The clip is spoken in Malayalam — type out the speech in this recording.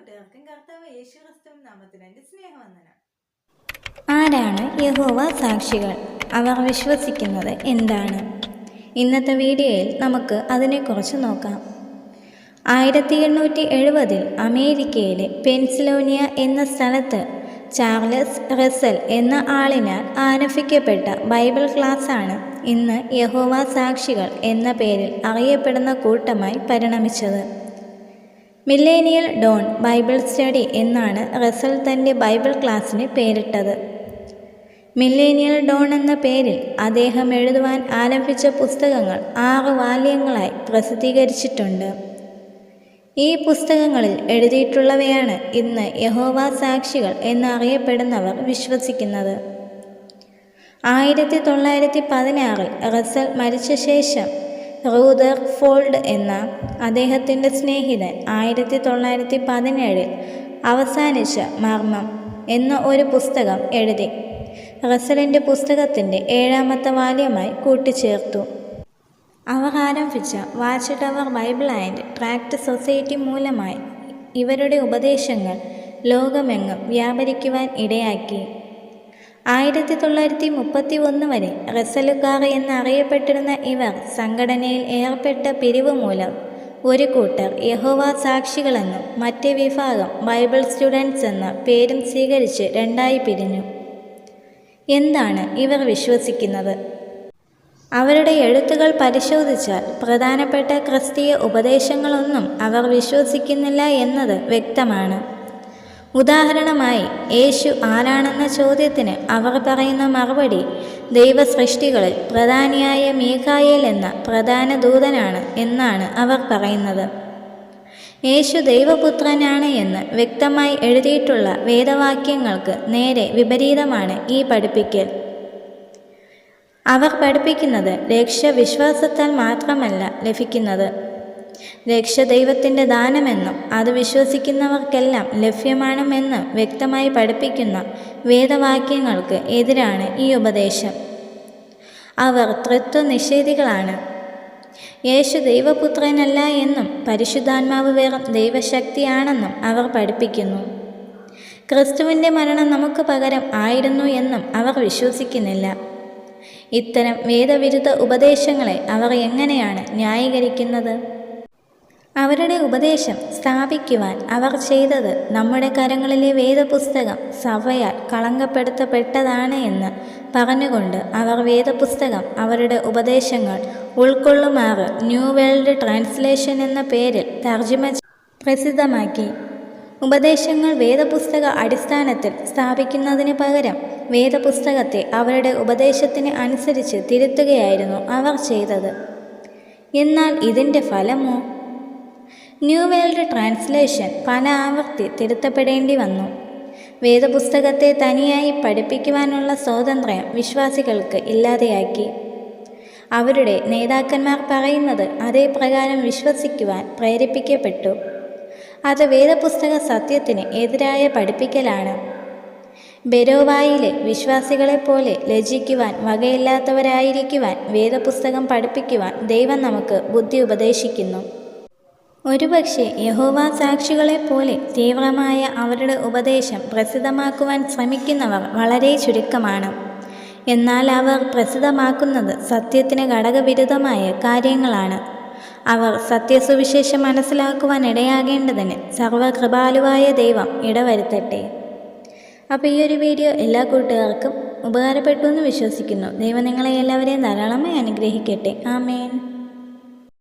കൂട്ടുകാർക്കും കർത്താവ് യേശു ക്രിസ്തുവിൻ നാമത്തിൽ എൻ്റെ സ്നേഹവന്ദനം. ആരാണ് യഹോവ സാക്ഷികൾ? അവർ വിശ്വസിക്കുന്നത് എന്താണ്? ഇന്നത്തെ വീഡിയോയിൽ നമുക്ക് അതിനെക്കുറിച്ച് നോക്കാം. 1870 അമേരിക്കയിലെ പെൻസിലോണിയ എന്ന സ്ഥലത്ത് ചാർലസ് റസൽ എന്ന ആളിനാൽ ആരംഭിക്കപ്പെട്ട ബൈബിൾ ക്ലാസ്സാണ് ഇന്ന് യഹോവ സാക്ഷികൾ എന്ന പേരിൽ അറിയപ്പെടുന്ന കൂട്ടമായി പരിണമിച്ചത്. മില്ലേനിയൽ ഡോൺ ബൈബിൾ സ്റ്റഡി എന്നാണ് റസൽ തൻ്റെ ബൈബിൾ ക്ലാസ്സിന് പേരിട്ടത്. മില്ലേനിയൽ ഡോൺ എന്ന പേരിൽ അദ്ദേഹം എഴുതുവാൻ ആരംഭിച്ച പുസ്തകങ്ങൾ 6 വാല്യങ്ങളായി പ്രസിദ്ധീകരിച്ചിട്ടുണ്ട്. ഈ പുസ്തകങ്ങളിൽ എഴുതിയിട്ടുള്ളവയാണ് ഇന്ന് യഹോവ സാക്ഷികൾ എന്നറിയപ്പെടുന്നവർ വിശ്വസിക്കുന്നത്. 1916 റസൽ മരിച്ച ശേഷം റൂദർഫോൾഡ് എന്ന അദ്ദേഹത്തിൻ്റെ സ്നേഹിതൻ 1917 അവസാനിച്ച മർമ്മം എന്ന ഒരു പുസ്തകം എഴുതി റസലിൻ്റെ പുസ്തകത്തിൻ്റെ 7ാമത്തെ വാല്യമായി കൂട്ടിച്ചേർത്തു. അവർ ആരംഭിച്ച Watch Tower Bible and Tract Society മൂലമായി ഇവരുടെ ഉപദേശങ്ങൾ ലോകമെങ്ങും വ്യാപരിക്കുവാൻ ഇടയാക്കി. 1931 വരെ റസലുകാർ എന്നറിയപ്പെട്ടിരുന്ന ഇവർ സംഘടനയിൽ ഏർപ്പെട്ട പിരിവ് മൂലം ഒരു കൂട്ടർ യഹോവ സാക്ഷികളെന്നും മറ്റേ വിഭാഗം ബൈബിൾ സ്റ്റുഡൻസ് എന്ന പേരും സ്വീകരിച്ച് 2ആയി പിരിഞ്ഞു. എന്താണ് ഇവർ വിശ്വസിക്കുന്നത്? അവരുടെ എഴുത്തുകൾ പരിശോധിച്ചാൽ പ്രധാനപ്പെട്ട ക്രിസ്തീയ ഉപദേശങ്ങളൊന്നും അവർ വിശ്വസിക്കുന്നില്ല എന്നത് വ്യക്തമാണ്. ഉദാഹരണമായി, യേശു ആരാണെന്ന ചോദ്യത്തിന് അവർ പറയുന്ന മറുപടി ദൈവസൃഷ്ടികളിൽ പ്രധാനിയായ മീഖായേൽ എന്ന പ്രധാന ദൂതനാണ് എന്നാണ് അവർ പറയുന്നത്. യേശു ദൈവപുത്രനാണ് എന്ന് വ്യക്തമായി എഴുതിയിട്ടുള്ള വേദവാക്യങ്ങൾക്ക് നേരെ വിപരീതമാണ് ഈ പഠിപ്പിക്കൽ. അവർ പഠിപ്പിക്കുന്നത് രക്ഷ വിശ്വാസത്താൽ മാത്രമല്ല ലഭിക്കുന്നത്, രക്ഷ ദൈവത്തിൻ്റെ ദാനമെന്നും അത് വിശ്വസിക്കുന്നവർക്കെല്ലാം ലഭ്യമാണെന്നും വ്യക്തമായി പഠിപ്പിക്കുന്ന വേദവാക്യങ്ങൾക്ക് എതിരാണ് ഈ ഉപദേശം. അവർ ത്രിത്വ നിഷേധികളാണ്. യേശു ദൈവപുത്രനല്ല എന്നും പരിശുദ്ധാത്മാവ് വെറും ദൈവശക്തിയാണെന്നും അവർ പഠിപ്പിക്കുന്നു. ക്രിസ്തുവിൻ്റെ മരണം നമുക്ക് പകരം ആയിരുന്നു എന്നും അവർ വിശ്വസിക്കുന്നില്ല. ഇത്തരം വേദവിരുദ്ധ ഉപദേശങ്ങളെ അവർ എങ്ങനെയാണ് ന്യായീകരിക്കുന്നത്? അവരുടെ ഉപദേശം സ്ഥാപിക്കുവാൻ അവർ ചെയ്തത് നമ്മുടെ കരങ്ങളിലെ വേദപുസ്തകം സഭയാൽ കളങ്കപ്പെടുത്തപ്പെട്ടതാണ് എന്ന് പറഞ്ഞുകൊണ്ട് അവർ വേദപുസ്തകം അവരുടെ ഉപദേശങ്ങൾ ഉൾക്കൊള്ളുമാറ് ന്യൂ വേൾഡ് ട്രാൻസ്ലേഷൻ എന്ന പേരിൽ തർജ്ജിമ പ്രസിദ്ധമാക്കി. ഉപദേശങ്ങൾ വേദപുസ്തക അടിസ്ഥാനത്തിൽ സ്ഥാപിക്കുന്നതിന് പകരം വേദപുസ്തകത്തെ അവരുടെ ഉപദേശത്തിന് അനുസരിച്ച് തിരുത്തുകയായിരുന്നു അവർ ചെയ്തത്. എന്നാൽ ഇതിൻ്റെ ഫലമോ? ന്യൂ വേൾഡ് ട്രാൻസ്ലേഷൻ പല ആവർത്തി തിരുത്തപ്പെടേണ്ടി വന്നു. വേദപുസ്തകത്തെ തനിയായി പഠിപ്പിക്കുവാനുള്ള സ്വാതന്ത്ര്യം വിശ്വാസികൾക്ക് ഇല്ലാതെയാക്കി. അവരുടെ നേതാക്കന്മാർ പറയുന്നത് അതേ പ്രകാരം വിശ്വസിക്കുവാൻ പ്രേരിപ്പിക്കപ്പെട്ടു. അത് വേദപുസ്തക സത്യത്തിന് എതിരായ പഠിപ്പിക്കലാണ്. ബെരോവായിലെ വിശ്വാസികളെപ്പോലെ ലജ്ജിക്കുവാൻ വകയില്ലാത്തവരായിരിക്കുവാൻ വേദപുസ്തകം പഠിപ്പിക്കുവാൻ ദൈവം നമുക്ക് ബുദ്ധി ഉപദേശിക്കുന്നു. ഒരുപക്ഷെ യഹോവ സാക്ഷികളെപ്പോലെ തീവ്രമായ അവരുടെ ഉപദേശം പ്രസിദ്ധമാക്കുവാൻ ശ്രമിക്കുന്നവർ വളരെ ചുരുക്കമാണ്. എന്നാൽ അവർ പ്രസിദ്ധമാക്കുന്നത് സത്യത്തിന് ഘടകവിരുദ്ധമായ കാര്യങ്ങളാണ്. അവർ സത്യസുവിശേഷം മനസ്സിലാക്കുവാൻ ഇടയാകേണ്ടതിന് സർവകൃപാലുവായ ദൈവം ഇടവരുത്തട്ടെ. അപ്പോൾ ഈ ഒരു വീഡിയോ എല്ലാ കൂട്ടുകാർക്കും ഉപകാരപ്പെട്ടു എന്ന് വിശ്വസിക്കുന്നു. ദൈവം നിങ്ങളെ എല്ലാവരെയും ധാരാളമായി അനുഗ്രഹിക്കട്ടെ. ആമേൻ.